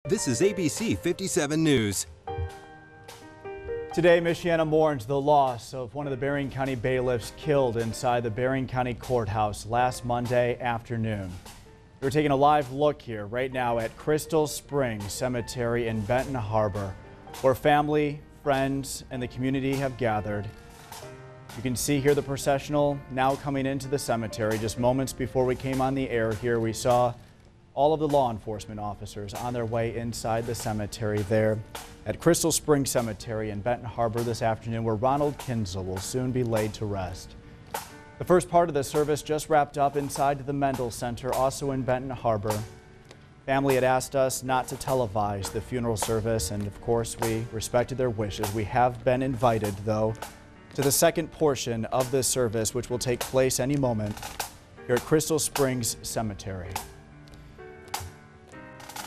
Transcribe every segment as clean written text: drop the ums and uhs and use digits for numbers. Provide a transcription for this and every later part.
This is ABC 57 News. Today, Michiana mourns the loss of one of the Berrien County bailiffs killed inside the Berrien County Courthouse last Monday afternoon. We're taking a live look here right now at Crystal Springs Cemetery in Benton Harbor, where family, friends, and the community have gathered. You can see here the processional now coming into the cemetery. Just moments before we came on the air here, we saw all of the law enforcement officers on their way inside the cemetery there at Crystal Springs Cemetery in Benton Harbor this afternoon, where Ronald Kienzle will soon be laid to rest. The first part of the service just wrapped up inside the Mendel Center, also in Benton Harbor. Family had asked us not to televise the funeral service, and of course we respected their wishes. We have been invited, though, to the second portion of this service, which will take place any moment here at Crystal Springs Cemetery.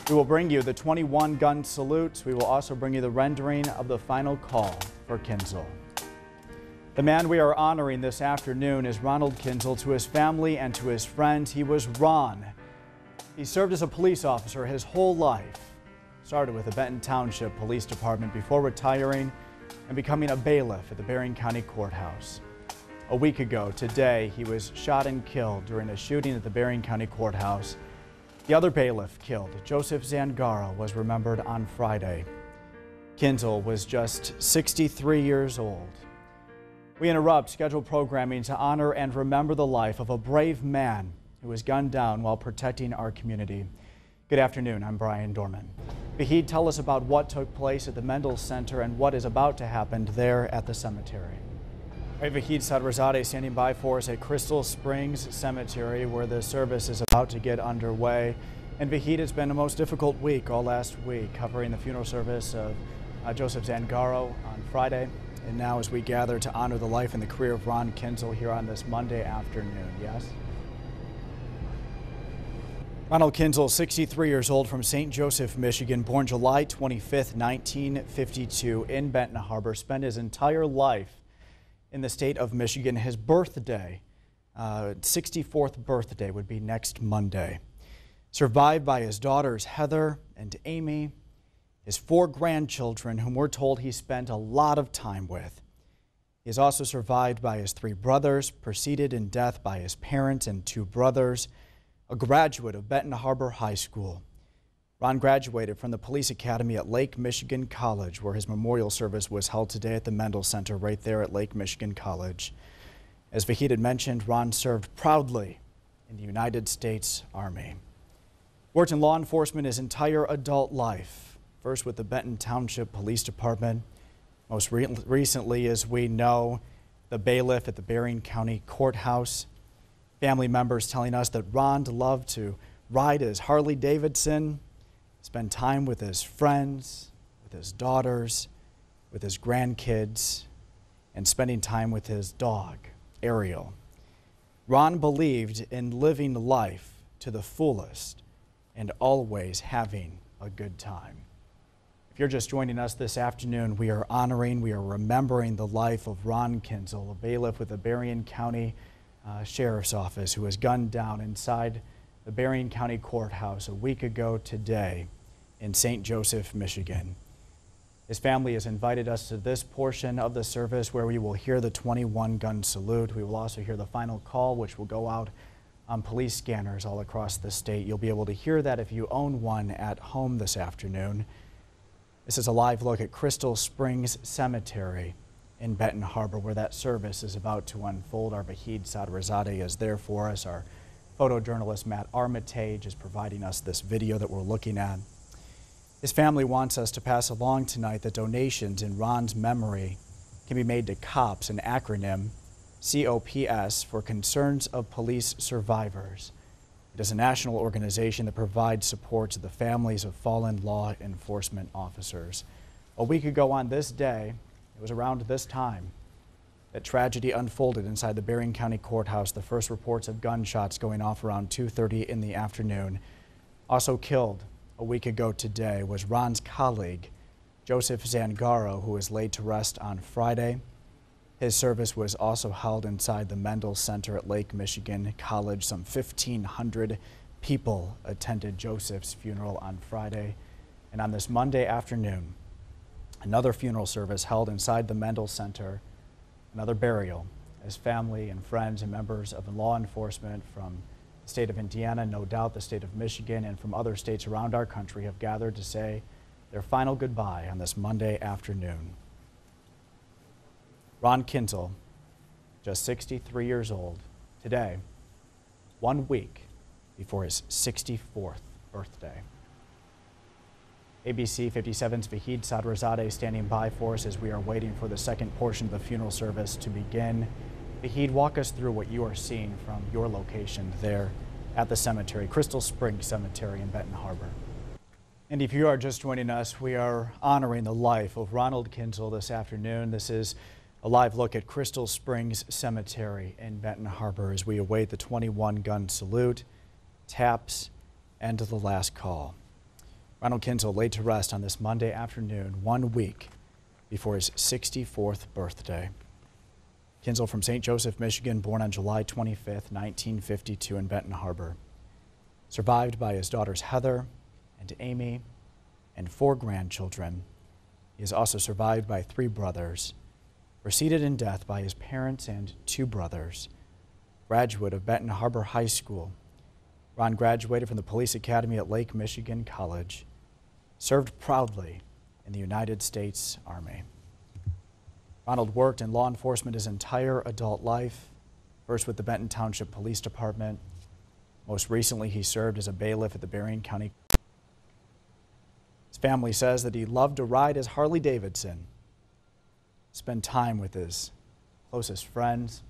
We will bring you the 21-gun salute. We will also bring you the rendering of the final call for Kienzle. The man we are honoring this afternoon is Ronald Kienzle. To his family and to his friends, he was Ron. He served as a police officer his whole life. Started with the Benton Township Police Department before retiring and becoming a bailiff at the Berrien County Courthouse. A week ago today, he was shot and killed during a shooting at the Berrien County Courthouse. The other bailiff killed, Joseph Zangaro, was remembered on Friday. Kienzle was just 63 years old. We interrupt scheduled programming to honor and remember the life of a brave man who was gunned down while protecting our community. Good afternoon, I'm Brian Dorman. Vahid, tell us about what took place at the Mendel Center and what is about to happen there at the cemetery. Right, Vahid Sadrazadeh standing by for us at Crystal Springs Cemetery, where the service is about to get underway. And Vahid, it's been a most difficult week all last week, covering the funeral service of Joseph Zangaro on Friday. And now as we gather to honor the life and the career of Ron Kienzle here on this Monday afternoon, yes? Ronald Kienzle, 63 years old, from St. Joseph, Michigan, born July 25th, 1952 in Benton Harbor, spent his entire life in the state of Michigan. His birthday, 64th birthday, would be next Monday. Survived by his daughters Heather and Amy, his 4 grandchildren, whom we're told he spent a lot of time with. He is also survived by his 3 brothers, preceded in death by his parents and 2 brothers, a graduate of Benton Harbor High School. Ron graduated from the Police Academy at Lake Michigan College, where his memorial service was held today at the Mendel Center right there at Lake Michigan College. As Vahid had mentioned, Ron served proudly in the United States Army. Worked in law enforcement his entire adult life, first with the Benton Township Police Department, most recently, as we know, the bailiff at the Berrien County Courthouse. Family members telling us that Ron loved to ride his Harley Davidson, spend time with his friends, with his daughters, with his grandkids, and spending time with his dog, Ariel. Ron believed in living life to the fullest and always having a good time. If you're just joining us this afternoon, we are remembering the life of Ron Kienzle, a bailiff with the Berrien County Sheriff's Office, who was gunned down inside the Berrien County Courthouse a week ago today in St. Joseph, Michigan. His family has invited us to this portion of the service where we will hear the 21-gun salute. We will also hear the final call, which will go out on police scanners all across the state. You'll be able to hear that if you own one at home this afternoon. This is a live look at Crystal Springs Cemetery in Benton Harbor, where that service is about to unfold. Our Vahid Sadrazadeh is there for us. Our photojournalist Matt Armitage is providing us this video that we're looking at. His family wants us to pass along tonight that donations in Ron's memory can be made to COPS, an acronym, COPS, for Concerns of Police Survivors. It is a national organization that provides support to the families of fallen law enforcement officers. A week ago on this day, it was around this time that tragedy unfolded inside the Berrien County Courthouse. The first reports of gunshots going off around 2:30 in the afternoon. Also killed a week ago today was Ron's colleague, Joseph Zangaro, who was laid to rest on Friday. His service was also held inside the Mendel Center at Lake Michigan College. Some 1,500 people attended Joseph's funeral on Friday. And And on this Monday afternoon, another funeral service held inside the Mendel Center, another burial, as family and friends and members of law enforcement from the state of Indiana, no doubt the state of Michigan, and from other states around our country have gathered to say their final goodbye on this Monday afternoon. Ron Kienzle, just 63 years old, today, 1 week before his 64th birthday. ABC 57's Vahid Sadrazadeh standing by for us as we are waiting for the second portion of the funeral service to begin. Vahid, walk us through what you are seeing from your location there at the cemetery, Crystal Springs Cemetery in Benton Harbor. And if you are just joining us, we are honoring the life of Ronald Kienzle this afternoon. This is a live look at Crystal Springs Cemetery in Benton Harbor as we await the 21-gun salute, taps, and the last call. Ronald Kienzle laid to rest on this Monday afternoon, 1 week before his 64th birthday. Kienzle from St. Joseph, Michigan, born on July 25th, 1952 in Benton Harbor. Survived by his daughters Heather and Amy and 4 grandchildren. He is also survived by 3 brothers. Preceded in death by his parents and 2 brothers. Graduate of Benton Harbor High School. Ron graduated from the Police Academy at Lake Michigan College. Served proudly in the United States Army. Ronald worked in law enforcement his entire adult life, first with the Benton Township Police Department. Most recently, he served as a bailiff at the Berrien County. His family says that he loved to ride his Harley Davidson, spend time with his closest friends,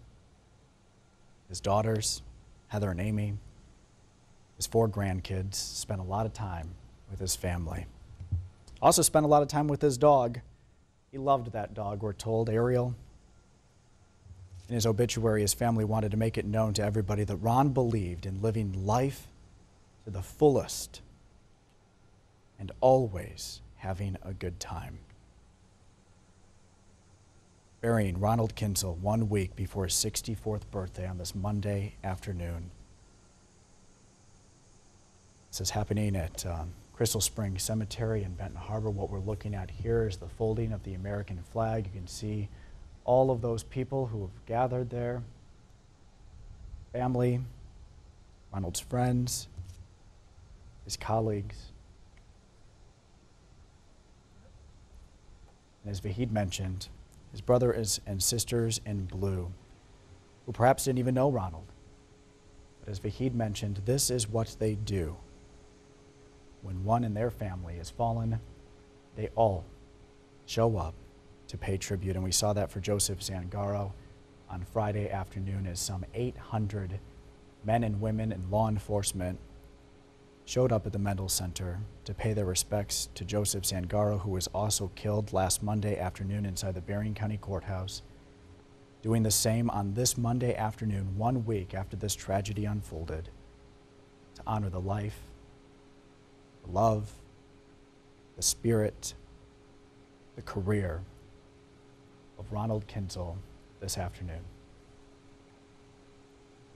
his daughters, Heather and Amy, his 4 grandkids, spent a lot of time with his family. Also spent a lot of time with his dog. He loved that dog, we're told, Ariel. In his obituary, his family wanted to make it known to everybody that Ron believed in living life to the fullest and always having a good time. Burying Ronald Kienzle 1 week before his 64th birthday on this Monday afternoon. This is happening at Crystal Springs Cemetery in Benton Harbor. What we're looking at here is the folding of the American flag. You can see all of those people who have gathered there. Family, Ronald's friends, his colleagues. And as Vahid mentioned, his brothers and sisters in blue, who perhaps didn't even know Ronald. But as Vahid mentioned, this is what they do. When one in their family has fallen, they all show up to pay tribute. And we saw that for Joseph Zangaro on Friday afternoon as some 800 men and women in law enforcement showed up at the Mendel Center to pay their respects to Joseph Zangaro, who was also killed last Monday afternoon inside the Berrien County Courthouse. Doing the same on this Monday afternoon, 1 week after this tragedy unfolded, to honor the life, the love, the spirit, the career of Ronald Kienzle this afternoon.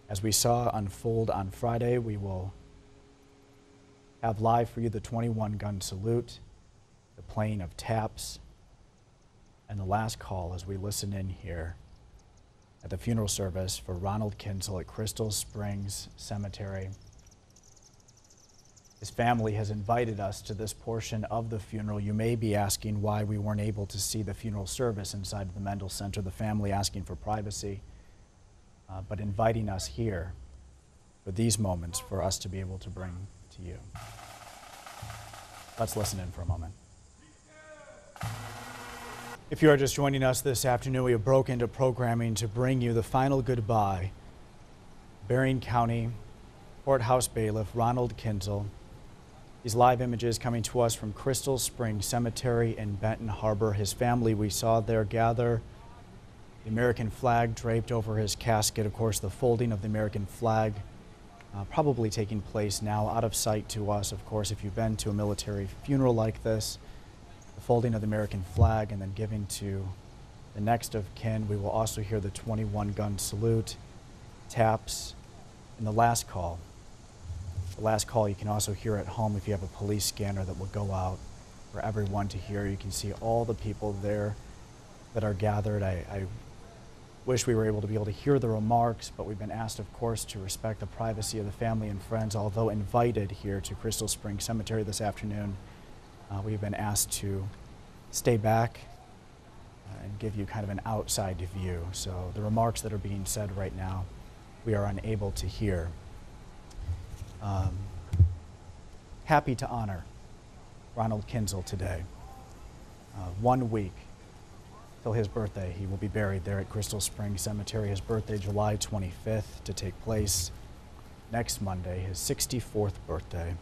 As we saw unfold on Friday, we will have live for you the 21-gun salute, the playing of taps, and the last call as we listen in here at the funeral service for Ronald Kienzle at Crystal Springs Cemetery. His family has invited us to this portion of the funeral. You may be asking why we weren't able to see the funeral service inside of the Mendel Center, the family asking for privacy, but inviting us here for these moments for us to be able to bring to you. Let's listen in for a moment. If you are just joining us this afternoon, we have broken into programming to bring you the final goodbye. Berrien County Courthouse Bailiff Ronald Kienzle. These live images coming to us from Crystal Springs Cemetery in Benton Harbor. His family we saw there gather, the American flag draped over his casket. Of course, the folding of the American flag probably taking place now, out of sight to us. Of course, if you've been to a military funeral like this, the folding of the American flag and then giving to the next of kin. We will also hear the 21-gun salute, taps, and the last call. The last call you can also hear at home if you have a police scanner that will go out for everyone to hear. You can see all the people there that are gathered. I wish we were able to hear the remarks, but we've been asked, of course, to respect the privacy of the family and friends. Although invited here to Crystal Springs Cemetery this afternoon, we've been asked to stay back and give you kind of an outside view. So the remarks that are being said right now, we are unable to hear. Happy to honor Ronald Kienzle today. 1 week till his birthday. He will be buried there at Crystal Springs Cemetery. His birthday, July 25th, to take place next Monday, his 64th birthday.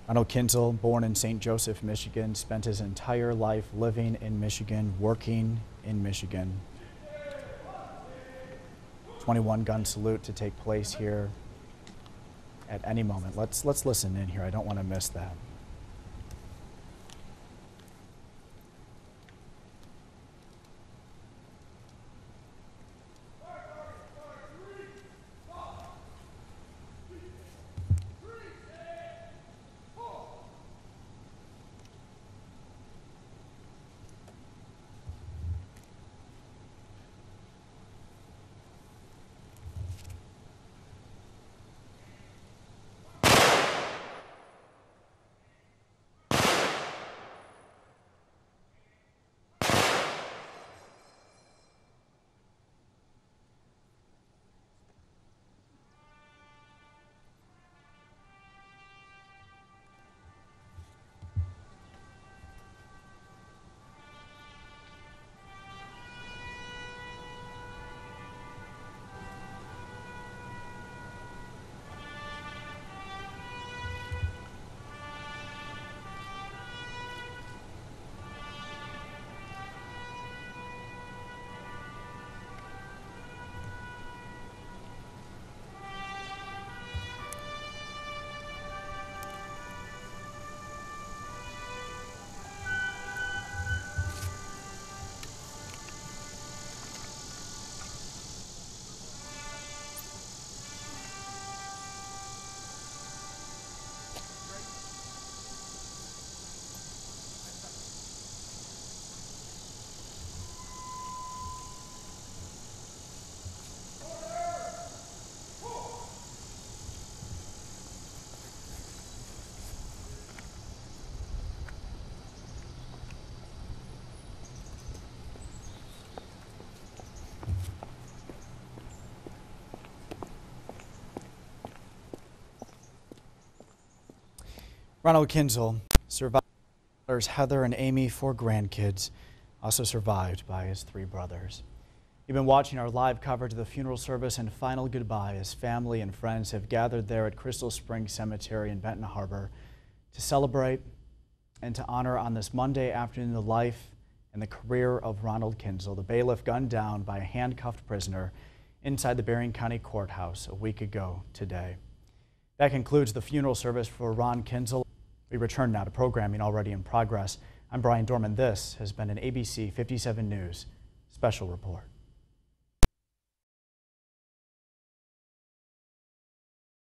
Ronald Kienzle, born in St. Joseph, Michigan, spent his entire life living in Michigan, working in Michigan. 21 gun salute to take place here at any moment. Let's listen in here. I don't want to miss that. Ronald Kienzle survived by his Heather and Amy, 4 grandkids, also survived by his 3 brothers. You've been watching our live coverage of the funeral service and final goodbye as family and friends have gathered there at Crystal Springs Cemetery in Benton Harbor to celebrate and to honor on this Monday afternoon the life and the career of Ronald Kienzle, the bailiff gunned down by a handcuffed prisoner inside the Berrien County Courthouse a week ago today. That concludes the funeral service for Ron Kienzle. We return now to programming already in progress. I'm Brian Dorman. This has been an ABC 57 News special report.